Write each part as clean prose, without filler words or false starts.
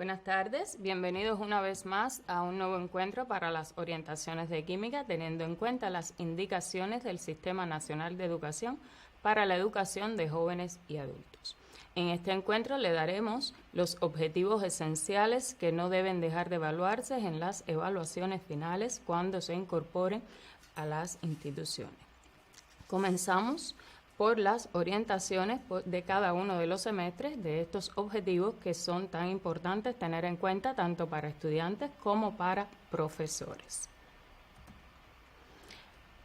Buenas tardes, bienvenidos una vez más a un nuevo encuentro para las orientaciones de química, teniendo en cuenta las indicaciones del Sistema Nacional de Educación para la educación de jóvenes y adultos. En este encuentro le daremos los objetivos esenciales que no deben dejar de evaluarse en las evaluaciones finales cuando se incorporen a las instituciones. Comenzamos por las orientaciones de cada uno de los semestres de estos objetivos que son tan importantes tener en cuenta tanto para estudiantes como para profesores.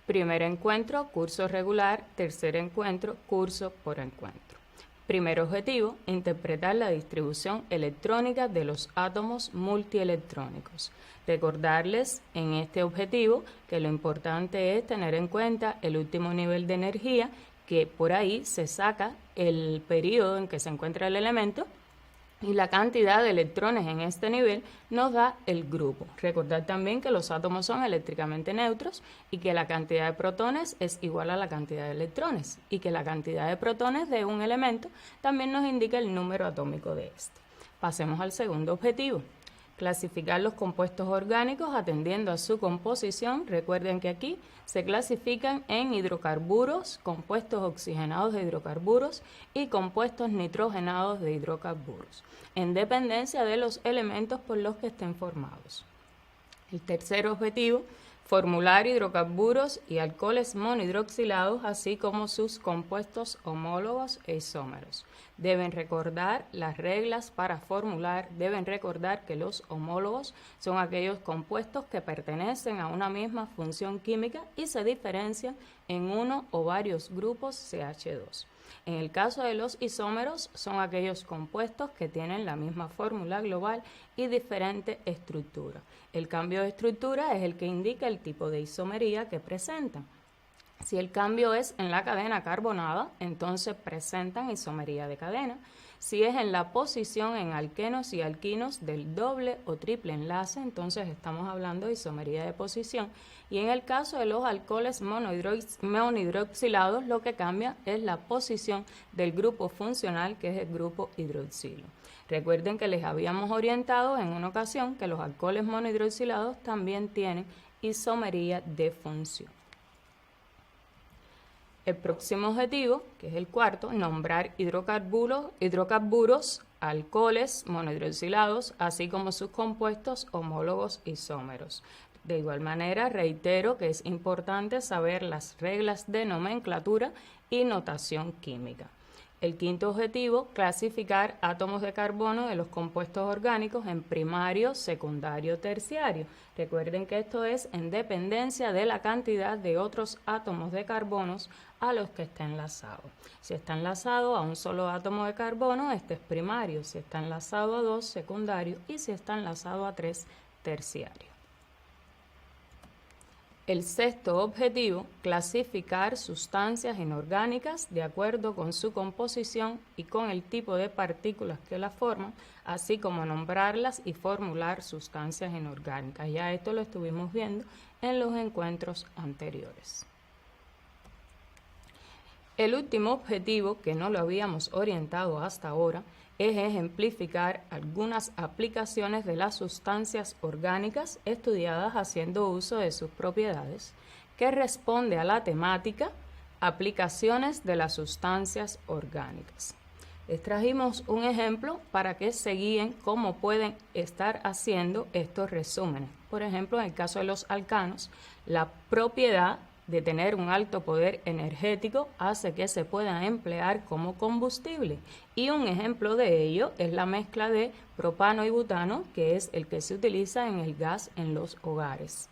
Primer encuentro, curso regular. Tercer encuentro, curso por encuentro. Primer objetivo, interpretar la distribución electrónica de los átomos multielectrónicos. Recordarles en este objetivo que lo importante es tener en cuenta el último nivel de energía, que por ahí se saca el periodo en que se encuentra el elemento y la cantidad de electrones en este nivel nos da el grupo. Recordar también que los átomos son eléctricamente neutros y que la cantidad de protones es igual a la cantidad de electrones y que la cantidad de protones de un elemento también nos indica el número atómico de este. Pasemos al segundo objetivo. Clasificar los compuestos orgánicos atendiendo a su composición. Recuerden que aquí se clasifican en hidrocarburos, compuestos oxigenados de hidrocarburos y compuestos nitrogenados de hidrocarburos, en dependencia de los elementos por los que estén formados. El tercer objetivo, formular hidrocarburos y alcoholes monohidroxilados, así como sus compuestos homólogos e isómeros. Deben recordar las reglas para formular, deben recordar que los homólogos son aquellos compuestos que pertenecen a una misma función química y se diferencian en uno o varios grupos CH2. En el caso de los isómeros, son aquellos compuestos que tienen la misma fórmula global y diferente estructura. El cambio de estructura es el que indica el tipo de isomería que presentan. Si el cambio es en la cadena carbonada, entonces presentan isomería de cadena. Si es en la posición en alquenos y alquinos del doble o triple enlace, entonces estamos hablando de isomería de posición. Y en el caso de los alcoholes monohidroxilados, lo que cambia es la posición del grupo funcional, que es el grupo hidroxilo. Recuerden que les habíamos orientado en una ocasión que los alcoholes monohidroxilados también tienen isomería de función. El próximo objetivo, que es el cuarto, nombrar hidrocarburos, alcoholes monohidroxilados, así como sus compuestos homólogos isómeros. De igual manera, reitero que es importante saber las reglas de nomenclatura y notación química. El quinto objetivo, clasificar átomos de carbono de los compuestos orgánicos en primario, secundario, terciario. Recuerden que esto es en dependencia de la cantidad de otros átomos de carbonos a los que está enlazado. Si está enlazado a un solo átomo de carbono, este es primario. Si está enlazado a 2, secundario. Y si está enlazado a 3, terciario. El sexto objetivo, clasificar sustancias inorgánicas de acuerdo con su composición y con el tipo de partículas que las forman, así como nombrarlas y formular sustancias inorgánicas. Ya esto lo estuvimos viendo en los encuentros anteriores. El último objetivo, que no lo habíamos orientado hasta ahora, es ejemplificar algunas aplicaciones de las sustancias orgánicas estudiadas haciendo uso de sus propiedades, que responde a la temática aplicaciones de las sustancias orgánicas. Les trajimos un ejemplo para que se guíen cómo pueden estar haciendo estos resúmenes. Por ejemplo, en el caso de los alcanos, la propiedad de tener un alto poder energético hace que se puedan emplear como combustible. Y un ejemplo de ello es la mezcla de propano y butano, que es el que se utiliza en el gas en los hogares.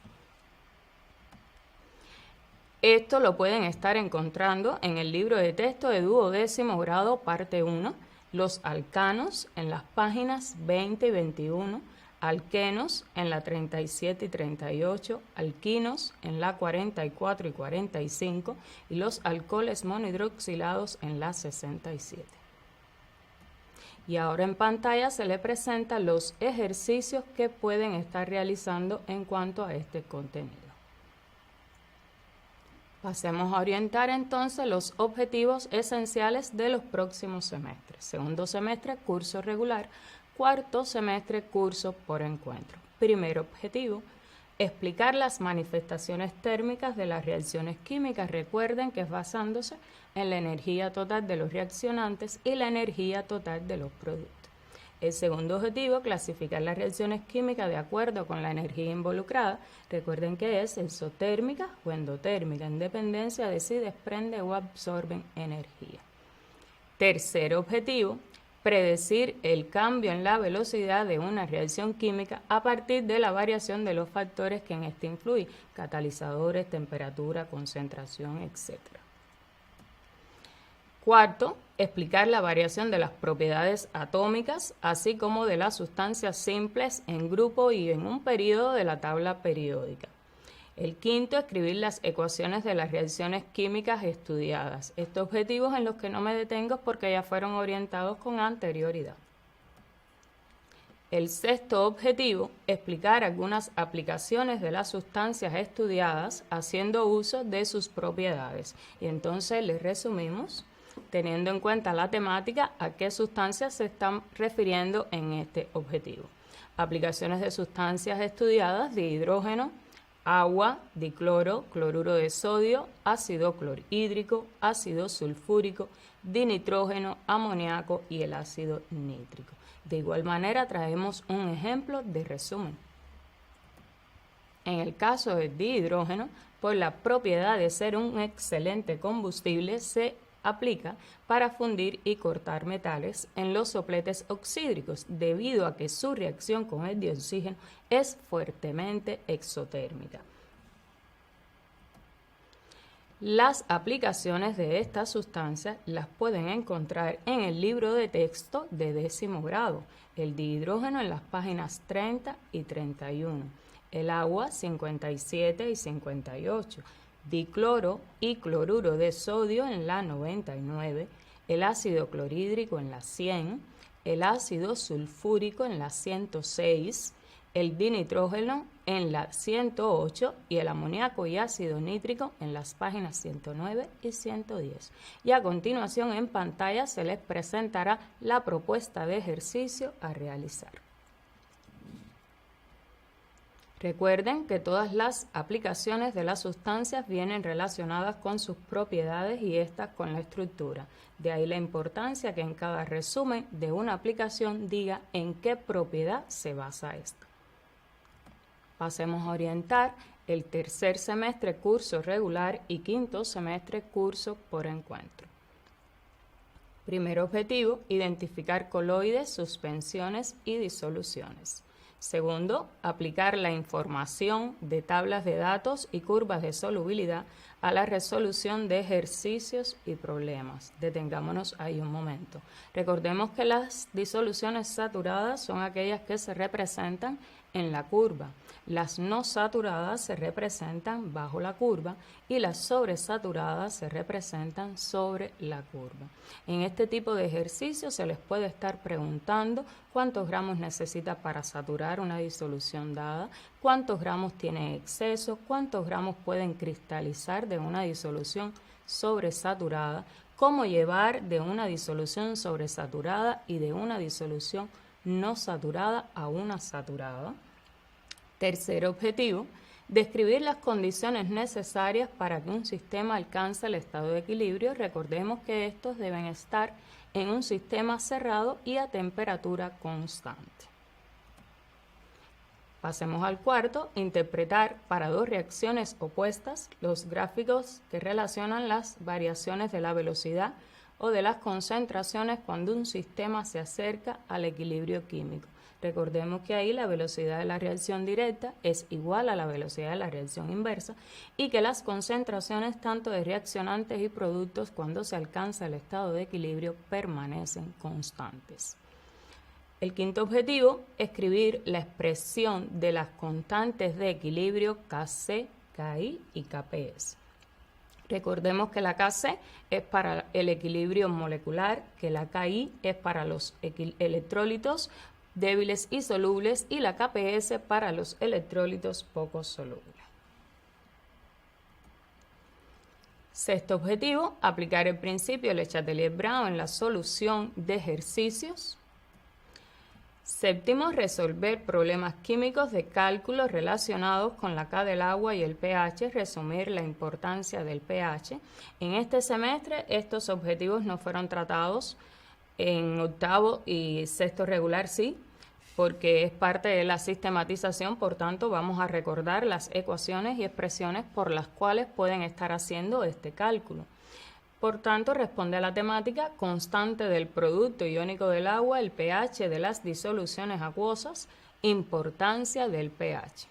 Esto lo pueden estar encontrando en el libro de texto de 12º grado, parte 1, los alcanos, en las páginas 20 y 21, alquenos en la 37 y 38, alquinos en la 44 y 45 y los alcoholes monohidroxilados en la 67. Y ahora en pantalla se le presentan los ejercicios que pueden estar realizando en cuanto a este contenido. Pasemos a orientar entonces los objetivos esenciales de los próximos semestres. Segundo semestre, curso regular, cuarto semestre, curso por encuentro. Primer objetivo, explicar las manifestaciones térmicas de las reacciones químicas. Recuerden que es basándose en la energía total de los reaccionantes y la energía total de los productos. El segundo objetivo, clasificar las reacciones químicas de acuerdo con la energía involucrada. Recuerden que es exotérmica o endotérmica, en dependencia de si desprende o absorben energía. Tercer objetivo, predecir el cambio en la velocidad de una reacción química a partir de la variación de los factores que en esta influyen, catalizadores, temperatura, concentración, etc. Cuarto, explicar la variación de las propiedades atómicas, así como de las sustancias simples en grupo y en un periodo de la tabla periódica. El quinto, escribir las ecuaciones de las reacciones químicas estudiadas. Estos objetivos en los que no me detengo porque ya fueron orientados con anterioridad. El sexto objetivo, explicar algunas aplicaciones de las sustancias estudiadas haciendo uso de sus propiedades. Y entonces les resumimos, teniendo en cuenta la temática, a qué sustancias se están refiriendo en este objetivo. Aplicaciones de sustancias estudiadas de hidrógeno, agua, dicloro, cloruro de sodio, ácido clorhídrico, ácido sulfúrico, dinitrógeno, amoníaco y el ácido nítrico. De igual manera traemos un ejemplo de resumen. En el caso del dihidrógeno, por la propiedad de ser un excelente combustible, se aplica para fundir y cortar metales en los sopletes oxídricos, debido a que su reacción con el dioxígeno es fuertemente exotérmica. Las aplicaciones de esta sustancia las pueden encontrar en el libro de texto de 10º grado, el dihidrógeno en las páginas 30 y 31, el agua 57 y 58, dicloro y cloruro de sodio en la 99, el ácido clorhídrico en la 100, el ácido sulfúrico en la 106, el dinitrógeno en la 108 y el amoníaco y ácido nítrico en las páginas 109 y 110. Y a continuación en pantalla se les presentará la propuesta de ejercicio a realizar. Recuerden que todas las aplicaciones de las sustancias vienen relacionadas con sus propiedades y estas con la estructura. De ahí la importancia que en cada resumen de una aplicación diga en qué propiedad se basa esta. Pasemos a orientar el tercer semestre curso regular y quinto semestre curso por encuentro. Primer objetivo, identificar coloides, suspensiones y disoluciones. Segundo, aplicar la información de tablas de datos y curvas de solubilidad a la resolución de ejercicios y problemas. Detengámonos ahí un momento. Recordemos que las disoluciones saturadas son aquellas que se representan en la curva. Las no saturadas se representan bajo la curva y las sobresaturadas se representan sobre la curva. En este tipo de ejercicio se les puede estar preguntando cuántos gramos necesita para saturar una disolución dada, cuántos gramos tiene exceso, cuántos gramos pueden cristalizar de una disolución sobresaturada, cómo llevar de una disolución sobresaturada y de una disolución no saturada a una saturada. Tercer objetivo, describir las condiciones necesarias para que un sistema alcance el estado de equilibrio. Recordemos que estos deben estar en un sistema cerrado y a temperatura constante. Pasemos al cuarto, interpretar para dos reacciones opuestas los gráficos que relacionan las variaciones de la velocidad o de las concentraciones cuando un sistema se acerca al equilibrio químico. Recordemos que ahí la velocidad de la reacción directa es igual a la velocidad de la reacción inversa y que las concentraciones tanto de reaccionantes y productos cuando se alcanza el estado de equilibrio permanecen constantes. El quinto objetivo, escribir la expresión de las constantes de equilibrio Kc, Ki y Kps. Recordemos que la Kc es para el equilibrio molecular, que la Ki es para los electrolitos débiles y solubles y la Kps para los electrolitos poco solubles. Sexto objetivo, aplicar el principio de Le Chatelier-Brown en la solución de ejercicios. Séptimo, resolver problemas químicos de cálculo relacionados con la K del agua y el pH, resumir la importancia del pH. En este semestre estos objetivos no fueron tratados, en octavo y sexto regular sí, porque es parte de la sistematización, por tanto vamos a recordar las ecuaciones y expresiones por las cuales pueden estar haciendo este cálculo. Por tanto, responde a la temática constante del producto iónico del agua, el pH de las disoluciones acuosas, importancia del pH.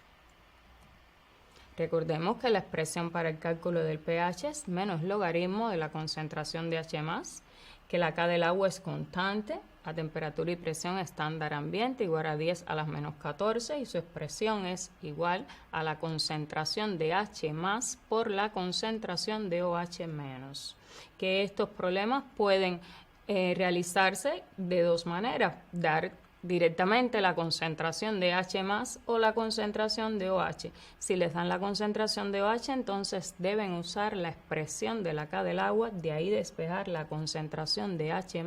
Recordemos que la expresión para el cálculo del pH es menos logaritmo de la concentración de H+, que la K del agua es constante a temperatura y presión estándar ambiente igual a 10 a la menos 14 y su expresión es igual a la concentración de H+ por la concentración de OH-. Que estos problemas pueden realizarse de dos maneras, dar directamente la concentración de H+ o la concentración de OH. Si les dan la concentración de OH, entonces deben usar la expresión de la K del agua, de ahí despejar la concentración de H+,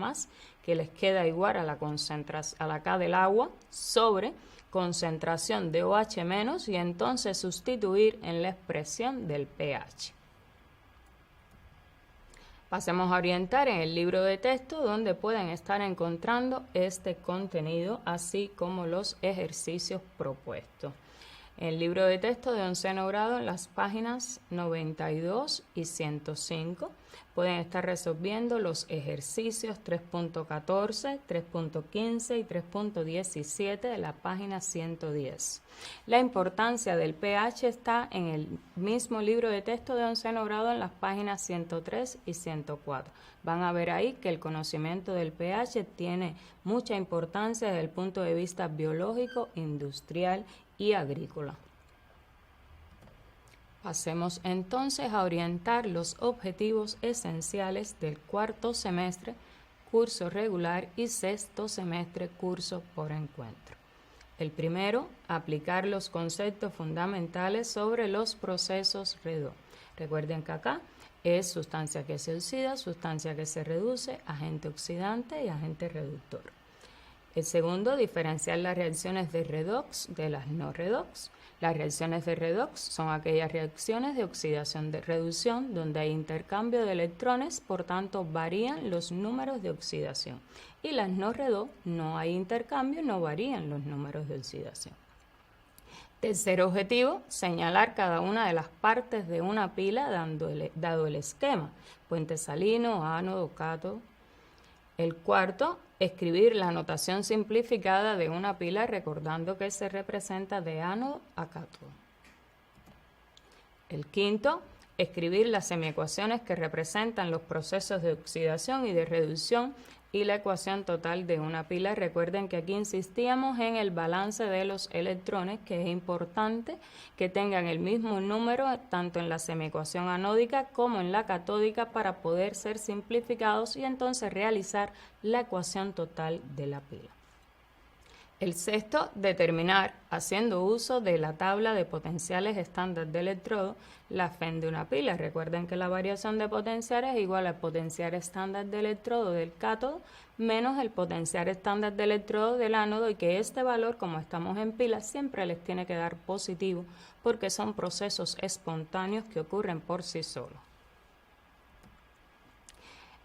que les queda igual a la K del agua sobre concentración de OH- y entonces sustituir en la expresión del pH. Pasemos a orientar en el libro de texto donde pueden estar encontrando este contenido así como los ejercicios propuestos. El libro de texto de 11º grado en las páginas 92 y 105 pueden estar resolviendo los ejercicios 3.14, 3.15 y 3.17 de la página 110. La importancia del pH está en el mismo libro de texto de 11º grado en las páginas 103 y 104. Van a ver ahí que el conocimiento del pH tiene mucha importancia desde el punto de vista biológico, industrial y agrícola. Pasemos entonces a orientar los objetivos esenciales del cuarto semestre, curso regular y sexto semestre, curso por encuentro. El primero, aplicar los conceptos fundamentales sobre los procesos redox. Recuerden que acá es sustancia que se oxida, sustancia que se reduce, agente oxidante y agente reductor. El segundo, diferenciar las reacciones de redox de las no redox. Las reacciones de redox son aquellas reacciones de oxidación de reducción donde hay intercambio de electrones, por tanto varían los números de oxidación. Y las no redox no hay intercambio, no varían los números de oxidación. Tercer objetivo, señalar cada una de las partes de una pila dado el esquema, puente salino, ánodo, cátodo. El cuarto, escribir la notación simplificada de una pila recordando que se representa de ánodo a cátodo. El quinto, escribir las semiecuaciones que representan los procesos de oxidación y de reducción y la ecuación total de una pila. Recuerden que aquí insistíamos en el balance de los electrones, que es importante que tengan el mismo número tanto en la semiecuación anódica como en la catódica para poder ser simplificados y entonces realizar la ecuación total de la pila. El sexto, determinar, haciendo uso de la tabla de potenciales estándar de electrodo, la FEN de una pila. Recuerden que la variación de potenciales es igual al potencial estándar de electrodo del cátodo menos el potencial estándar de electrodo del ánodo y que este valor, como estamos en pila, siempre les tiene que dar positivo porque son procesos espontáneos que ocurren por sí solos.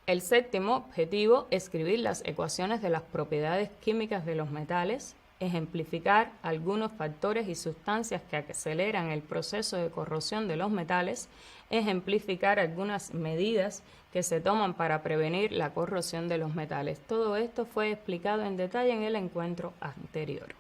El séptimo objetivo, escribir las ecuaciones de las propiedades químicas de los metales, ejemplificar algunos factores y sustancias que aceleran el proceso de corrosión de los metales, ejemplificar algunas medidas que se toman para prevenir la corrosión de los metales. Todo esto fue explicado en detalle en el encuentro anterior.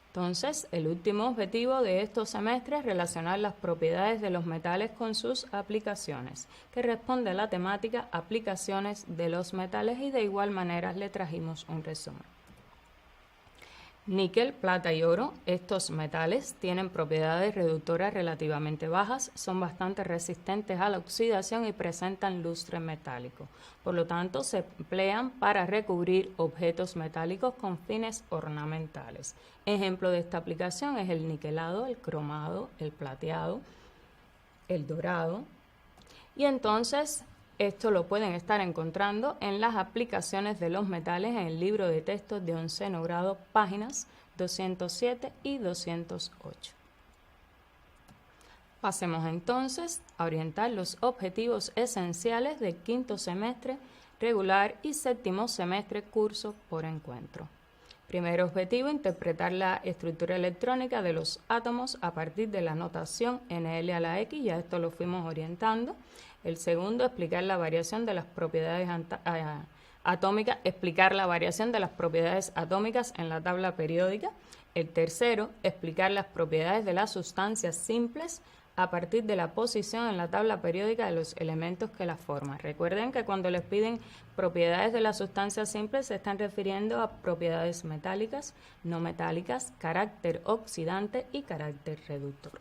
Entonces, el último objetivo de estos semestres es relacionar las propiedades de los metales con sus aplicaciones, que responde a la temática aplicaciones de los metales y de igual manera le trajimos un resumen. Níquel, plata y oro, estos metales tienen propiedades reductoras relativamente bajas, son bastante resistentes a la oxidación y presentan lustre metálico. Por lo tanto, se emplean para recubrir objetos metálicos con fines ornamentales. Ejemplo de esta aplicación es el niquelado, el cromado, el plateado, el dorado. Y entonces Esto lo pueden estar encontrando en las aplicaciones de los metales en el libro de texto de 11º grado, páginas 207 y 208. Pasemos entonces a orientar los objetivos esenciales del quinto semestre regular y séptimo semestre curso por encuentro. Primer objetivo, interpretar la estructura electrónica de los átomos a partir de la notación NL a la X, ya esto lo fuimos orientando. El segundo, explicar la variación de las propiedades atómicas, atómicas en la tabla periódica. El tercero, explicar las propiedades de las sustancias simples a partir de la posición en la tabla periódica de los elementos que la forman. Recuerden que cuando les piden propiedades de las sustancias simples se están refiriendo a propiedades metálicas, no metálicas, carácter oxidante y carácter reductor.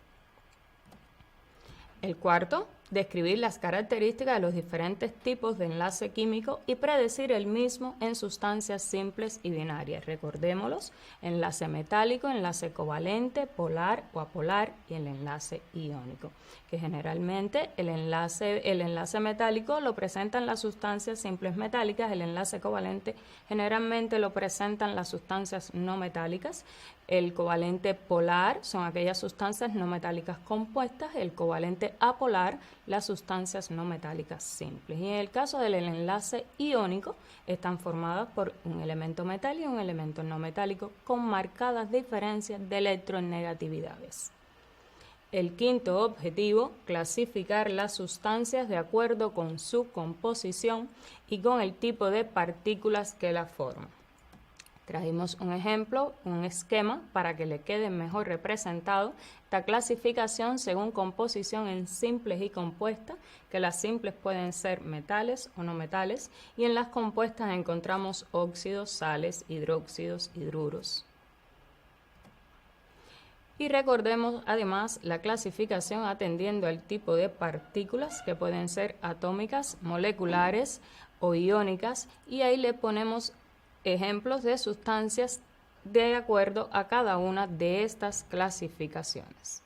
El cuarto, describir las características de los diferentes tipos de enlace químico y predecir el mismo en sustancias simples y binarias. Recordémoslos: enlace metálico, enlace covalente, polar o apolar y el enlace iónico, que generalmente el enlace metálico lo presentan las sustancias simples metálicas, el enlace covalente generalmente lo presentan las sustancias no metálicas, el covalente polar son aquellas sustancias no metálicas compuestas, el covalente apolar las sustancias no metálicas simples. Y en el caso del enlace iónico, están formadas por un elemento metálico y un elemento no metálico con marcadas diferencias de electronegatividades. El quinto objetivo, clasificar las sustancias de acuerdo con su composición y con el tipo de partículas que las forman. Trajimos un ejemplo, un esquema para que le quede mejor representado esta clasificación según composición en simples y compuestas, que las simples pueden ser metales o no metales, y en las compuestas encontramos óxidos, sales, hidróxidos, hidruros. Y recordemos además la clasificación atendiendo al tipo de partículas, que pueden ser atómicas, moleculares o iónicas, y ahí le ponemos ejemplos de sustancias de acuerdo a cada una de estas clasificaciones.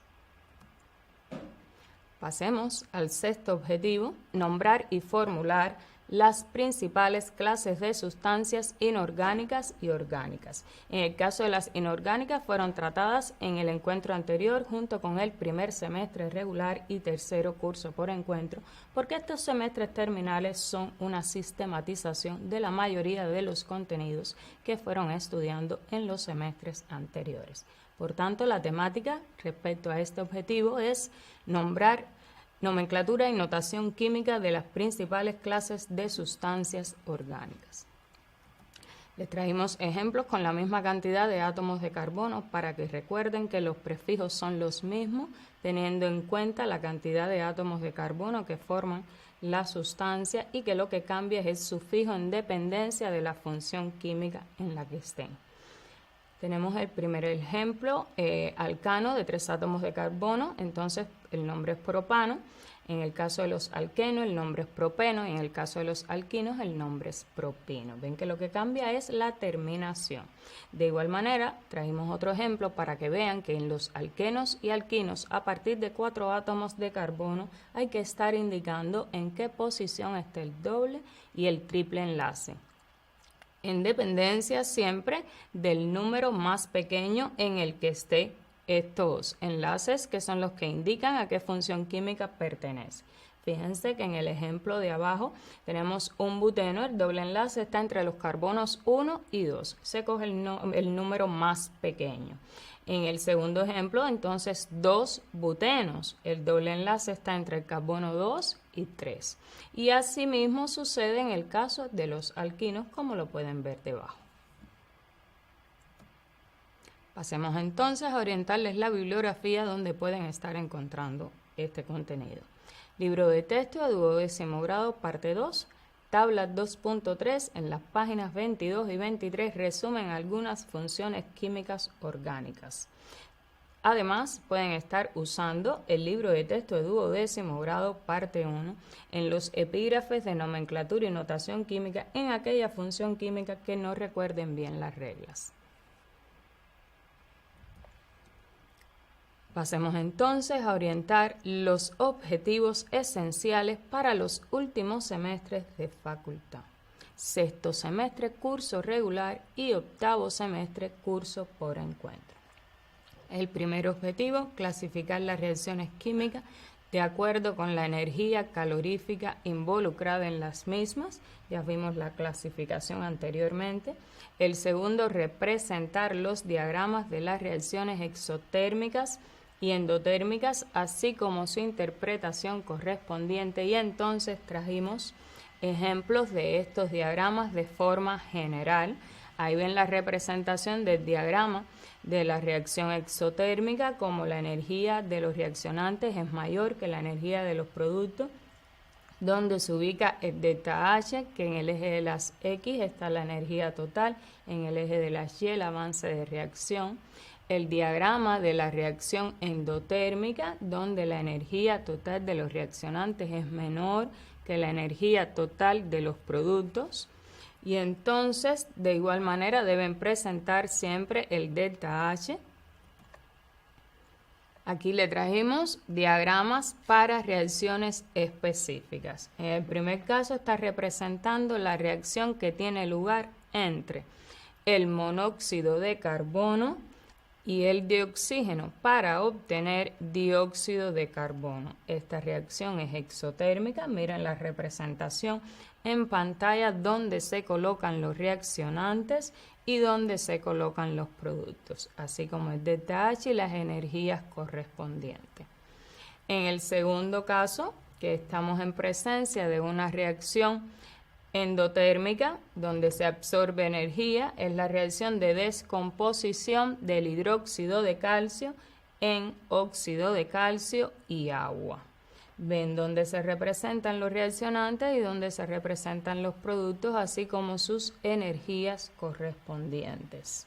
Pasemos al sexto objetivo, nombrar y formular las principales clases de sustancias inorgánicas y orgánicas. En el caso de las inorgánicas fueron tratadas en el encuentro anterior junto con el primer semestre regular y tercero curso por encuentro, porque estos semestres terminales son una sistematización de la mayoría de los contenidos que fueron estudiando en los semestres anteriores. Por tanto, la temática respecto a este objetivo es nombrar nomenclatura y notación química de las principales clases de sustancias orgánicas. Les trajimos ejemplos con la misma cantidad de átomos de carbono para que recuerden que los prefijos son los mismos, teniendo en cuenta la cantidad de átomos de carbono que forman la sustancia y que lo que cambia es el sufijo en dependencia de la función química en la que estén. Tenemos el primer ejemplo, alcano de 3 átomos de carbono, entonces el nombre es propano. En el caso de los alquenos el nombre es propeno y en el caso de los alquinos el nombre es propino. Ven que lo que cambia es la terminación. De igual manera, trajimos otro ejemplo para que vean que en los alquenos y alquinos a partir de 4 átomos de carbono hay que estar indicando en qué posición está el doble y el triple enlace, en dependencia siempre del número más pequeño en el que esté estos enlaces, que son los que indican a qué función química pertenece. Fíjense que en el ejemplo de abajo tenemos un buteno, el doble enlace está entre los carbonos 1 y 2, se coge el número más pequeño. En el segundo ejemplo, entonces, 2 butenos, el doble enlace está entre el carbono 2 y 3. Y asimismo sucede en el caso de los alquinos, como lo pueden ver debajo. Pasemos entonces a orientarles la bibliografía donde pueden estar encontrando este contenido. Libro de texto de 12º grado, parte 2, tabla 2.3, en las páginas 22 y 23 resumen algunas funciones químicas orgánicas. Además, pueden estar usando el libro de texto de 12º grado, parte 1, en los epígrafes de nomenclatura y notación química en aquella función química que no recuerden bien las reglas. Pasemos entonces a orientar los objetivos esenciales para los últimos semestres de facultad. Sexto semestre, curso regular, y octavo semestre, curso por encuentro. El primer objetivo, clasificar las reacciones químicas de acuerdo con la energía calorífica involucrada en las mismas. Ya vimos la clasificación anteriormente. El segundo, representar los diagramas de las reacciones exotérmicas y endotérmicas, así como su interpretación correspondiente, y entonces trajimos ejemplos de estos diagramas de forma general. Ahí ven la representación del diagrama de la reacción exotérmica, como la energía de los reaccionantes es mayor que la energía de los productos, donde se ubica el delta H, que en el eje de las X está la energía total, en el eje de las Y el avance de reacción. El diagrama de la reacción endotérmica, donde la energía total de los reaccionantes es menor que la energía total de los productos. Y entonces, de igual manera, deben presentar siempre el delta H. Aquí le trajimos diagramas para reacciones específicas. En el primer caso está representando la reacción que tiene lugar entre el monóxido de carbono y el de oxígeno para obtener dióxido de carbono. Esta reacción es exotérmica. Miren la representación en pantalla, donde se colocan los reaccionantes y donde se colocan los productos, así como el delta H y las energías correspondientes. En el segundo caso, que estamos en presencia de una reacción endotérmica, donde se absorbe energía, es la reacción de descomposición del hidróxido de calcio en óxido de calcio y agua. Ven dónde se representan los reaccionantes y dónde se representan los productos, así como sus energías correspondientes.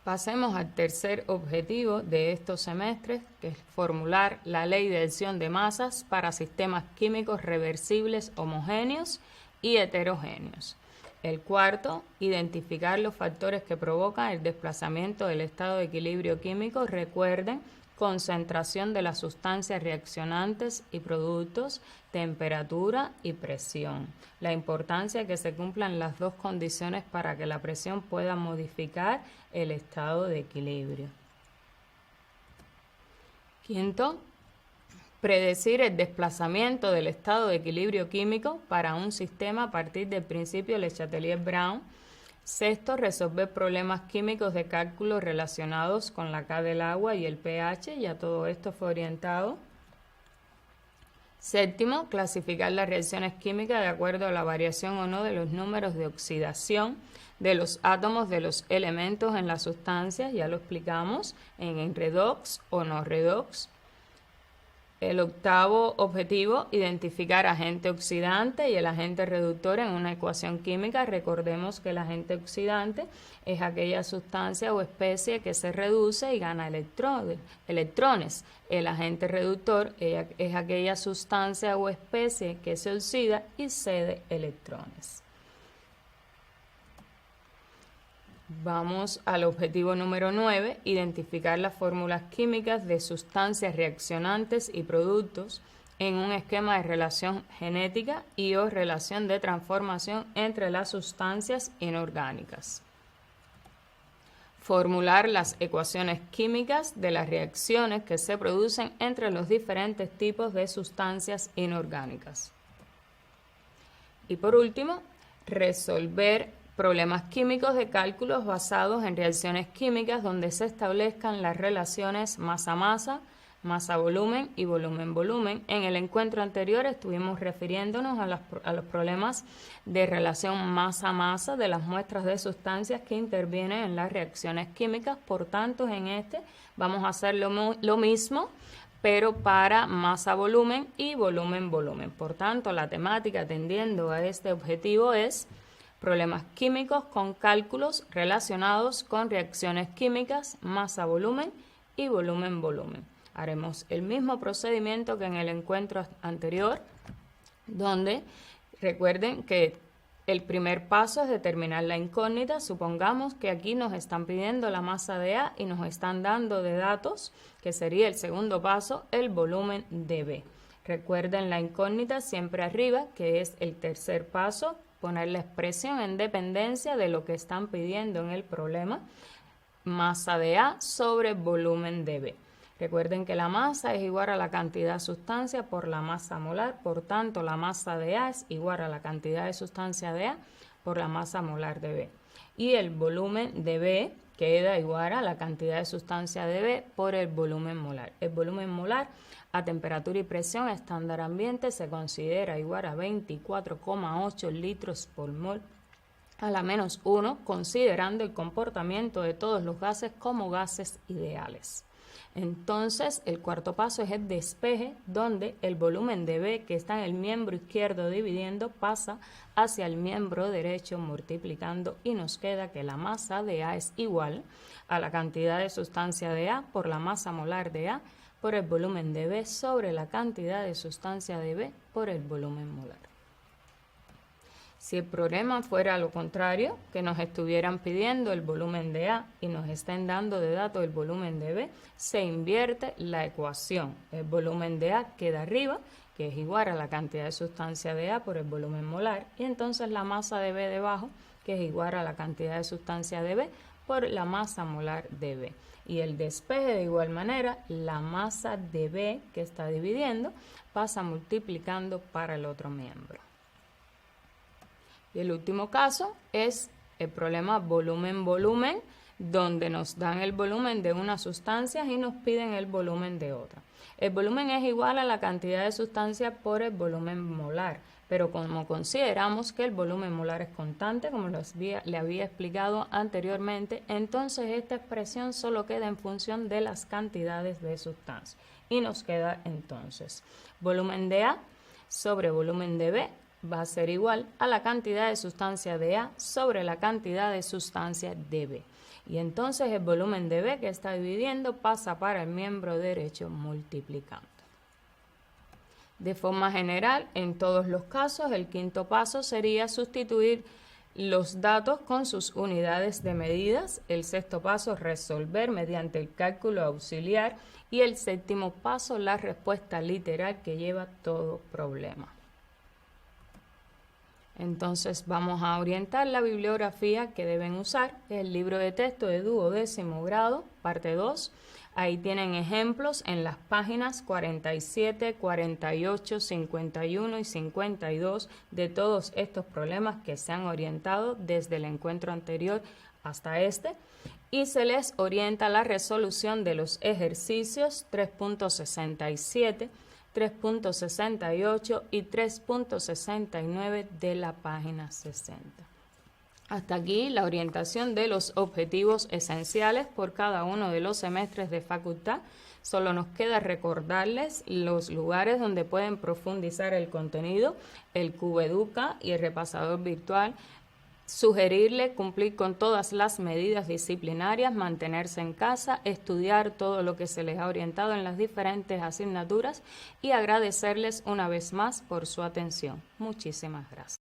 Pasemos al tercer objetivo de estos semestres, que es formular la ley de adhesión de masas para sistemas químicos reversibles homogéneos y heterogéneos. El cuarto, identificar los factores que provocan el desplazamiento del estado de equilibrio químico. Recuerden, concentración de las sustancias reaccionantes y productos, temperatura y presión. La importancia de que se cumplan las dos condiciones para que la presión pueda modificar el estado de equilibrio. Quinto, predecir el desplazamiento del estado de equilibrio químico para un sistema a partir del principio Le Chatelier-Brown. Sexto, resolver problemas químicos de cálculo relacionados con la K del agua y el pH. Ya todo esto fue orientado. Séptimo, clasificar las reacciones químicas de acuerdo a la variación o no de los números de oxidación de los átomos de los elementos en las sustancias. Ya lo explicamos en redox o no redox. El octavo objetivo, identificar agente oxidante y el agente reductor en una ecuación química. Recordemos que el agente oxidante es aquella sustancia o especie que se reduce y gana electrones. El agente reductor es aquella sustancia o especie que se oxida y cede electrones. Vamos al objetivo número 9, identificar las fórmulas químicas de sustancias reaccionantes y productos en un esquema de relación genética y o relación de transformación entre las sustancias inorgánicas. Formular las ecuaciones químicas de las reacciones que se producen entre los diferentes tipos de sustancias inorgánicas. Y por último, resolver problemas químicos de cálculos basados en reacciones químicas donde se establezcan las relaciones masa-masa, masa-volumen y volumen-volumen. En el encuentro anterior estuvimos refiriéndonos a los problemas de relación masa-masa de las muestras de sustancias que intervienen en las reacciones químicas. Por tanto, en este vamos a hacer lo mismo, pero para masa-volumen y volumen-volumen. Por tanto, la temática atendiendo a este objetivo es problemas químicos con cálculos relacionados con reacciones químicas, masa-volumen y volumen-volumen. Haremos el mismo procedimiento que en el encuentro anterior, donde recuerden que El primer paso es determinar la incógnita. Supongamos que aquí nos están pidiendo la masa de A y nos están dando de datos, que sería el segundo paso, el volumen de B. Recuerden la incógnita siempre arriba, que es el tercer paso, poner la expresión en dependencia de lo que están pidiendo en el problema, masa de A sobre volumen de B. Recuerden que la masa es igual a la cantidad de sustancia por la masa molar, por tanto la masa de A es igual a la cantidad de sustancia de A por la masa molar de B. Y el volumen de B queda igual a la cantidad de sustancia de B por el volumen molar. El volumen molar a temperatura y presión estándar ambiente se considera igual a 24,8 litros por mol a la menos 1, considerando el comportamiento de todos los gases como gases ideales. Entonces, el cuarto paso es el despeje, donde el volumen de B que está en el miembro izquierdo dividiendo pasa hacia el miembro derecho multiplicando y nos queda que la masa de A es igual a la cantidad de sustancia de A por la masa molar de A por el volumen de B sobre la cantidad de sustancia de B por el volumen molar. Si el problema fuera lo contrario, que nos estuvieran pidiendo el volumen de A y nos estén dando de datos el volumen de B, se invierte la ecuación. El volumen de A queda arriba, que es igual a la cantidad de sustancia de A por el volumen molar, y entonces la masa de B debajo, que es igual a la cantidad de sustancia de B por la masa molar de B. Y el despeje de igual manera, la masa de B que está dividiendo pasa multiplicando para el otro miembro. Y el último caso es el problema volumen-volumen, donde nos dan el volumen de una sustancia y nos piden el volumen de otra. El volumen es igual a la cantidad de sustancia por el volumen molar, pero como consideramos que el volumen molar es constante, como le había explicado anteriormente, entonces esta expresión solo queda en función de las cantidades de sustancia. Y nos queda entonces volumen de A sobre volumen de B va a ser igual a la cantidad de sustancia de A sobre la cantidad de sustancia de B. Y entonces el volumen de B que está dividiendo pasa para el miembro derecho multiplicando. De forma general, en todos los casos, el quinto paso sería sustituir los datos con sus unidades de medidas. El sexto paso, resolver mediante el cálculo auxiliar. Y el séptimo paso, la respuesta literal que lleva todo problema. Entonces vamos a orientar la bibliografía que deben usar. El libro de texto de 12º grado, parte 2. Ahí tienen ejemplos en las páginas 47, 48, 51 y 52 de todos estos problemas que se han orientado desde el encuentro anterior hasta este. Y se les orienta la resolución de los ejercicios 3.67, 3.68 y 3.69 de la página 60. Hasta aquí la orientación de los objetivos esenciales por cada uno de los semestres de facultad. Solo nos queda recordarles los lugares donde pueden profundizar el contenido, el CubeEduca y el repasador virtual. Sugerirle cumplir con todas las medidas disciplinarias, mantenerse en casa, estudiar todo lo que se les ha orientado en las diferentes asignaturas y agradecerles una vez más por su atención. Muchísimas gracias.